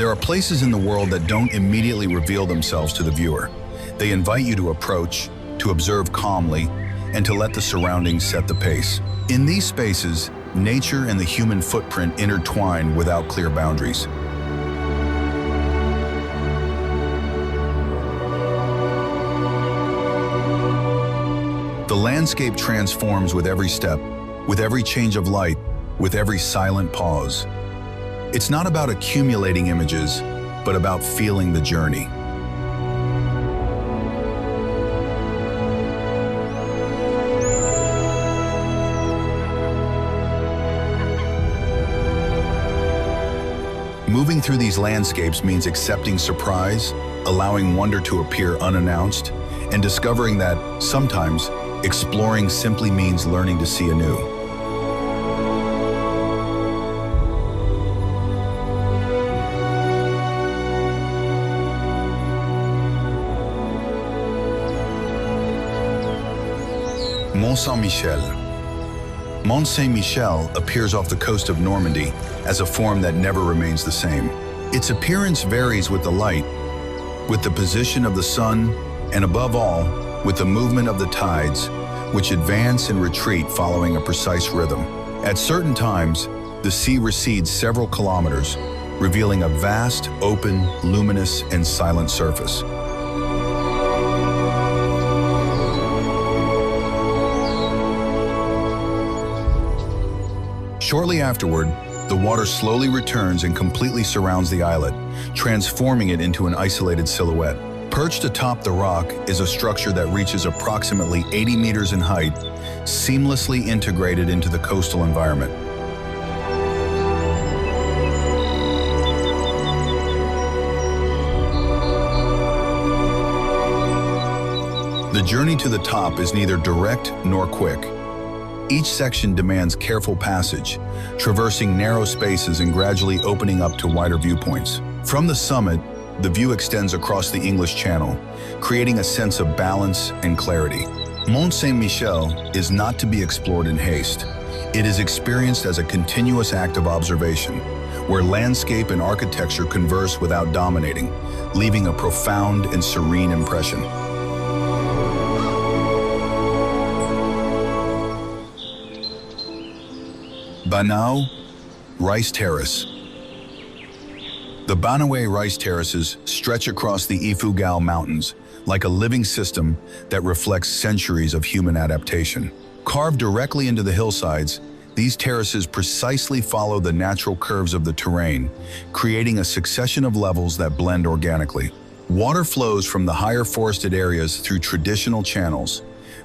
There are places in the world that don't immediately reveal themselves to the viewer. They invite you to approach, to observe calmly, and to let the surroundings set the pace. In these spaces, nature and the human footprint intertwine without clear boundaries. The landscape transforms with every step, with every change of light, with every silent pause. It's not about accumulating images, but about feeling the journey. Moving through these landscapes means accepting surprise, allowing wonder to appear unannounced, and discovering that, sometimes, exploring simply means learning to see anew. Mont Saint-Michel. Mont Saint-Michel appears off the coast of Normandy as a form that never remains the same. Its appearance varies with the light, with the position of the sun, and above all, with the movement of the tides, which advance and retreat following a precise rhythm. At certain times, the sea recedes several kilometers, revealing a vast, open, luminous, and silent surface. Shortly afterward, the water slowly returns and completely surrounds the islet, transforming it into an isolated silhouette. Perched atop the rock is a structure that reaches approximately 80 meters in height, seamlessly integrated into the coastal environment. The journey to the top is neither direct nor quick. Each section demands careful passage, traversing narrow spaces and gradually opening up to wider viewpoints. From the summit, the view extends across the English Channel, creating a sense of balance and clarity. Mont Saint-Michel is not to be explored in haste. It is experienced as a continuous act of observation, where landscape and architecture converse without dominating, leaving a profound and serene impression. Banao Rice Terrace. The Banao rice terraces stretch across the Ifugao Mountains like a living system that reflects centuries of human adaptation. Carved directly into the hillsides, these terraces precisely follow the natural curves of the terrain, creating a succession of levels that blend organically. Water flows from the higher forested areas through traditional channels,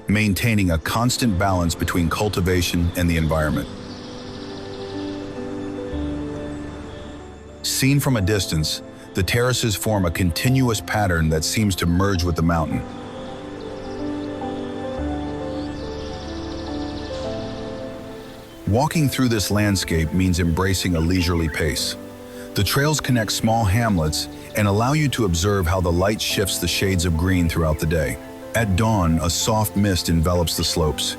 maintaining a constant balance between cultivation and the environment. Seen from a distance, the terraces form a continuous pattern that seems to merge with the mountain. Walking through this landscape means embracing a leisurely pace. The trails connect small hamlets and allow you to observe how the light shifts the shades of green throughout the day. At dawn, a soft mist envelops the slopes.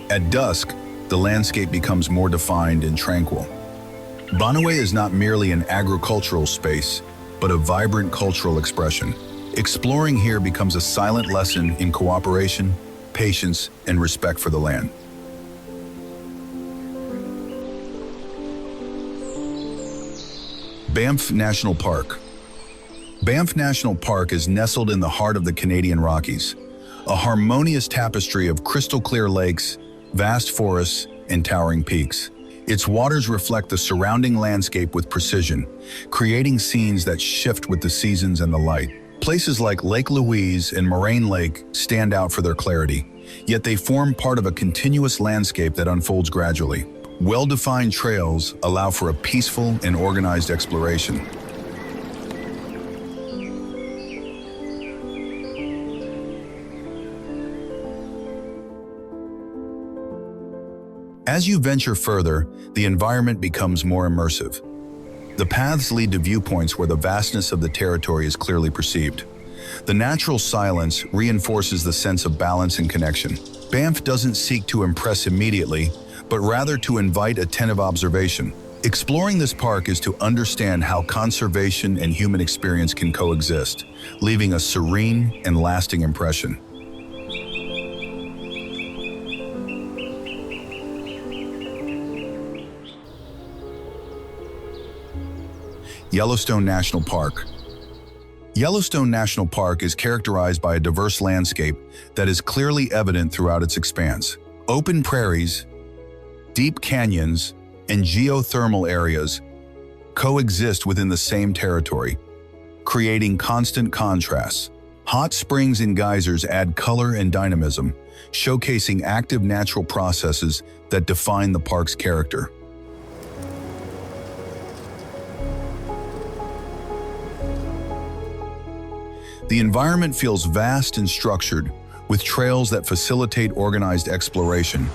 At dusk, the landscape becomes more defined and tranquil. Banao is not merely an agricultural space, but a vibrant cultural expression. Exploring here becomes a silent lesson in cooperation, patience, and respect for the land. Banff National Park. Banff National Park is nestled in the heart of the Canadian Rockies, a harmonious tapestry of crystal-clear lakes, vast forests, and towering peaks. Its waters reflect the surrounding landscape with precision, creating scenes that shift with the seasons and the light. Places like Lake Louise and Moraine Lake stand out for their clarity, yet they form part of a continuous landscape that unfolds gradually. Well-defined trails allow for a peaceful and organized exploration. As you venture further, the environment becomes more immersive. The paths lead to viewpoints where the vastness of the territory is clearly perceived. The natural silence reinforces the sense of balance and connection. Banff doesn't seek to impress immediately, but rather to invite attentive observation. Exploring this park is to understand how conservation and human experience can coexist, leaving a serene and lasting impression. Yellowstone National Park. Yellowstone National Park is characterized by a diverse landscape that is clearly evident throughout its expanse. Open prairies, deep canyons, and geothermal areas coexist within the same territory, creating constant contrasts. Hot springs and geysers add color and dynamism, showcasing active natural processes that define the park's character. The environment feels vast and structured, with trails that facilitate organized exploration.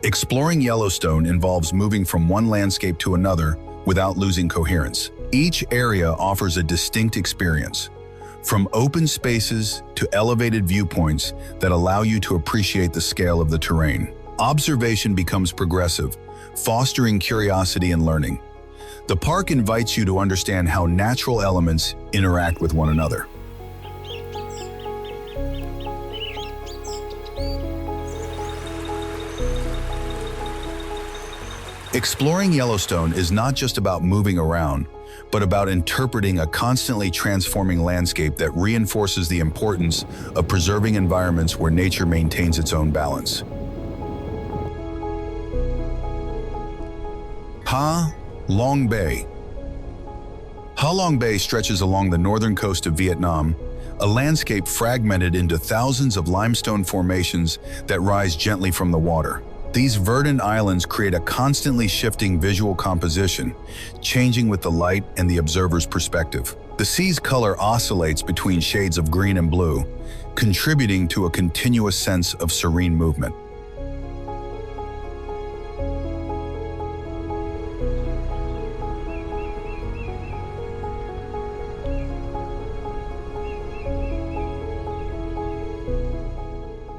Exploring Yellowstone involves moving from one landscape to another without losing coherence. Each area offers a distinct experience, from open spaces to elevated viewpoints that allow you to appreciate the scale of the terrain. Observation becomes progressive, fostering curiosity and learning. The park invites you to understand how natural elements interact with one another. Exploring Yellowstone is not just about moving around, but about interpreting a constantly transforming landscape that reinforces the importance of preserving environments where nature maintains its own balance. Ha Long Bay. Ha Long Bay stretches along the northern coast of Vietnam, a landscape fragmented into thousands of limestone formations that rise gently from the water. These verdant islands create a constantly shifting visual composition, changing with the light and the observer's perspective. The sea's color oscillates between shades of green and blue, contributing to a continuous sense of serene movement.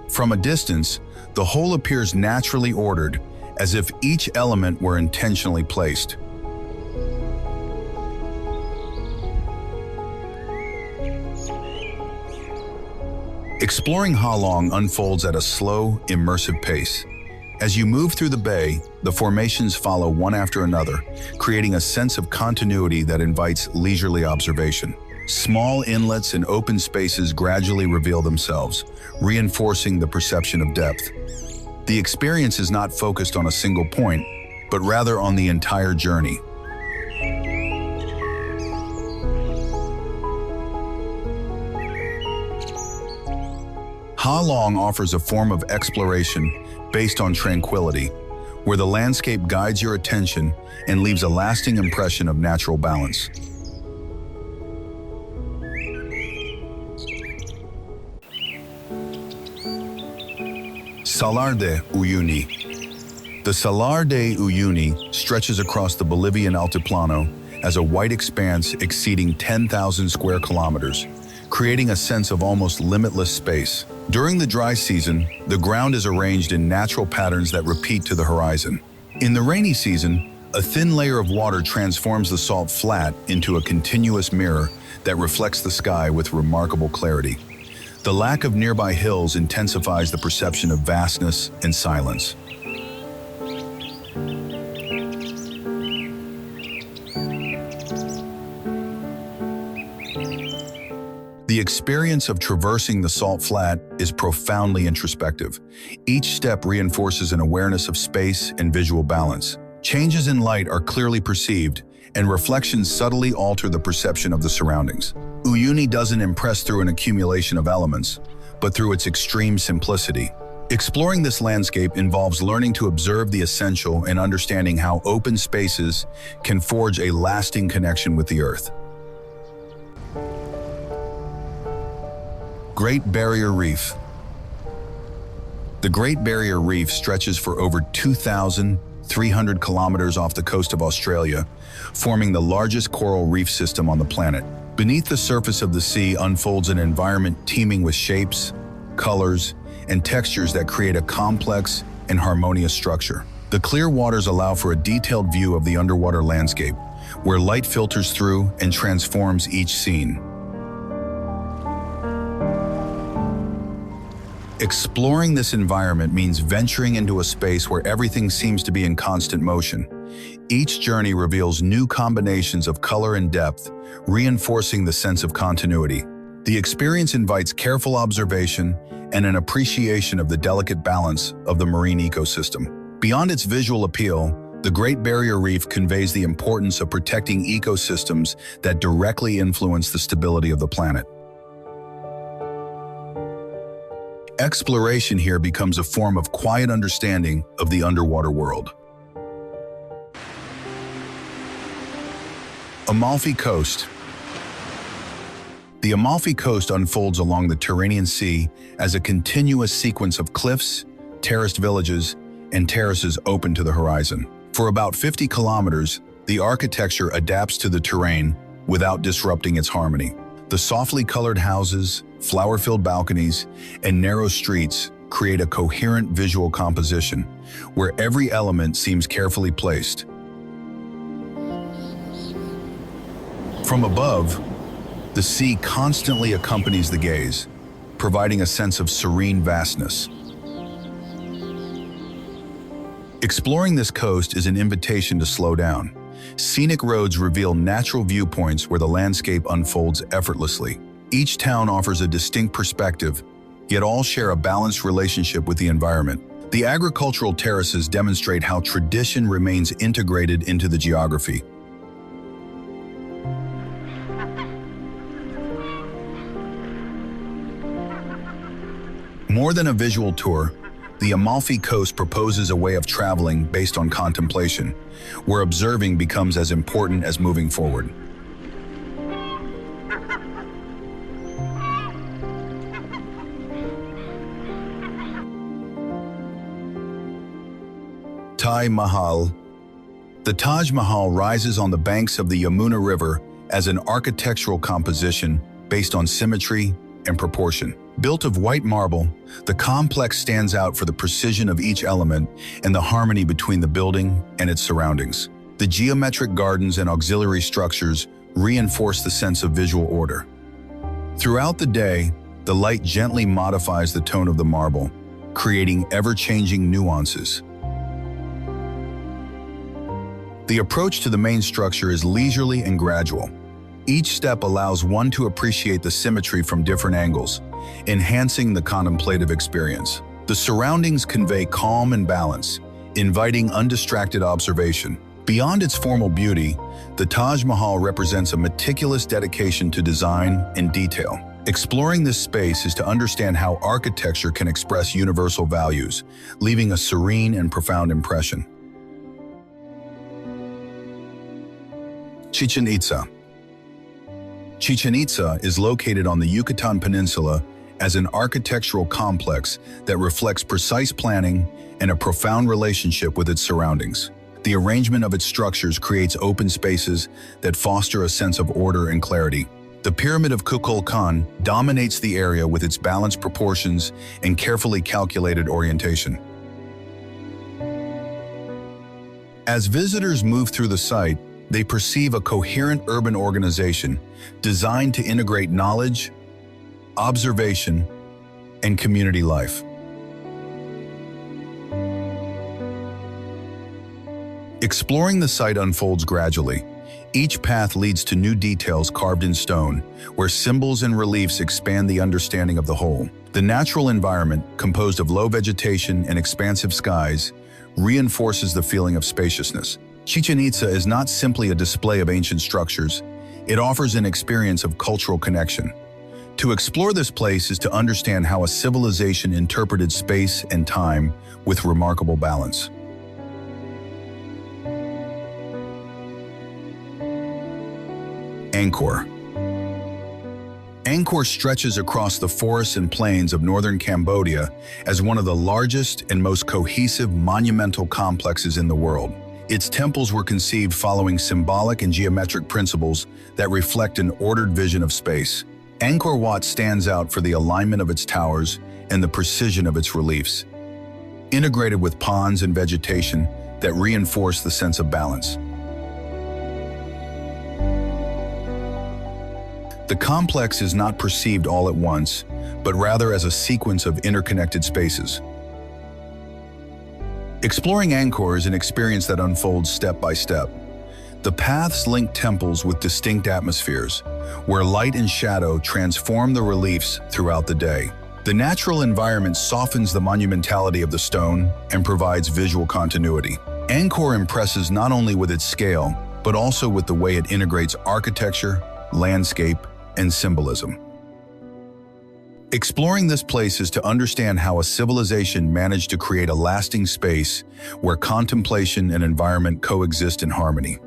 From a distance, the whole appears naturally ordered, as if each element were intentionally placed. Exploring Ha Long unfolds at a slow, immersive pace. As you move through the bay, the formations follow one after another, creating a sense of continuity that invites leisurely observation. Small inlets and open spaces gradually reveal themselves, reinforcing the perception of depth. The experience is not focused on a single point, but rather on the entire journey. Ha Long offers a form of exploration based on tranquility, where the landscape guides your attention and leaves a lasting impression of natural balance. Salar de Uyuni. The Salar de Uyuni stretches across the Bolivian Altiplano as a white expanse exceeding 10,000 square kilometers, creating a sense of almost limitless space. During the dry season, the ground is arranged in natural patterns that repeat to the horizon. In the rainy season, a thin layer of water transforms the salt flat into a continuous mirror that reflects the sky with remarkable clarity. The lack of nearby hills intensifies the perception of vastness and silence. The experience of traversing the salt flat is profoundly introspective. Each step reinforces an awareness of space and visual balance. Changes in light are clearly perceived, and reflections subtly alter the perception of the surroundings. Uyuni doesn't impress through an accumulation of elements, but through its extreme simplicity. Exploring this landscape involves learning to observe the essential and understanding how open spaces can forge a lasting connection with the earth. Great Barrier Reef. The Great Barrier Reef stretches for over 2,300 kilometers off the coast of Australia, forming the largest coral reef system on the planet. Beneath the surface of the sea unfolds an environment teeming with shapes, colors, and textures that create a complex and harmonious structure. The clear waters allow for a detailed view of the underwater landscape, where light filters through and transforms each scene. Exploring this environment means venturing into a space where everything seems to be in constant motion. Each journey reveals new combinations of color and depth, reinforcing the sense of continuity. The experience invites careful observation and an appreciation of the delicate balance of the marine ecosystem. Beyond its visual appeal, the Great Barrier Reef conveys the importance of protecting ecosystems that directly influence the stability of the planet. Exploration here becomes a form of quiet understanding of the underwater world. Amalfi Coast. The Amalfi Coast unfolds along the Tyrrhenian Sea as a continuous sequence of cliffs, terraced villages, and terraces open to the horizon. For about 50 kilometers, the architecture adapts to the terrain without disrupting its harmony. The softly colored houses, flower-filled balconies, and narrow streets create a coherent visual composition, where every element seems carefully placed. From above, the sea constantly accompanies the gaze, providing a sense of serene vastness. Exploring this coast is an invitation to slow down. Scenic roads reveal natural viewpoints where the landscape unfolds effortlessly. Each town offers a distinct perspective, yet all share a balanced relationship with the environment. The agricultural terraces demonstrate how tradition remains integrated into the geography. More than a visual tour, the Amalfi Coast proposes a way of traveling based on contemplation, where observing becomes as important as moving forward. Taj Mahal. The Taj Mahal rises on the banks of the Yamuna River as an architectural composition based on symmetry and proportion. Built of white marble, the complex stands out for the precision of each element and the harmony between the building and its surroundings. The geometric gardens and auxiliary structures reinforce the sense of visual order. Throughout the day, the light gently modifies the tone of the marble, creating ever-changing nuances. The approach to the main structure is leisurely and gradual. Each step allows one to appreciate the symmetry from different angles, enhancing the contemplative experience. The surroundings convey calm and balance, inviting undistracted observation. Beyond its formal beauty, the Taj Mahal represents a meticulous dedication to design and detail. Exploring this space is to understand how architecture can express universal values, leaving a serene and profound impression. Chichen Itza. Chichen Itza is located on the Yucatan Peninsula as an architectural complex that reflects precise planning and a profound relationship with its surroundings. The arrangement of its structures creates open spaces that foster a sense of order and clarity. The Pyramid of Kukulkan dominates the area with its balanced proportions and carefully calculated orientation. As visitors move through the site, they perceive a coherent urban organization designed to integrate knowledge, observation, and community life. Exploring the site unfolds gradually. Each path leads to new details carved in stone, where symbols and reliefs expand the understanding of the whole. The natural environment, composed of low vegetation and expansive skies, reinforces the feeling of spaciousness. Chichen Itza is not simply a display of ancient structures, it offers an experience of cultural connection. To explore this place is to understand how a civilization interpreted space and time with remarkable balance. Angkor. Angkor stretches across the forests and plains of northern Cambodia as one of the largest and most cohesive monumental complexes in the world. Its temples were conceived following symbolic and geometric principles that reflect an ordered vision of space. Angkor Wat stands out for the alignment of its towers and the precision of its reliefs, integrated with ponds and vegetation that reinforce the sense of balance. The complex is not perceived all at once, but rather as a sequence of interconnected spaces. Exploring Angkor is an experience that unfolds step by step. The paths link temples with distinct atmospheres, where light and shadow transform the reliefs throughout the day. The natural environment softens the monumentality of the stone and provides visual continuity. Angkor impresses not only with its scale, but also with the way it integrates architecture, landscape, and symbolism. Exploring this place is to understand how a civilization managed to create a lasting space where contemplation and environment coexist in harmony.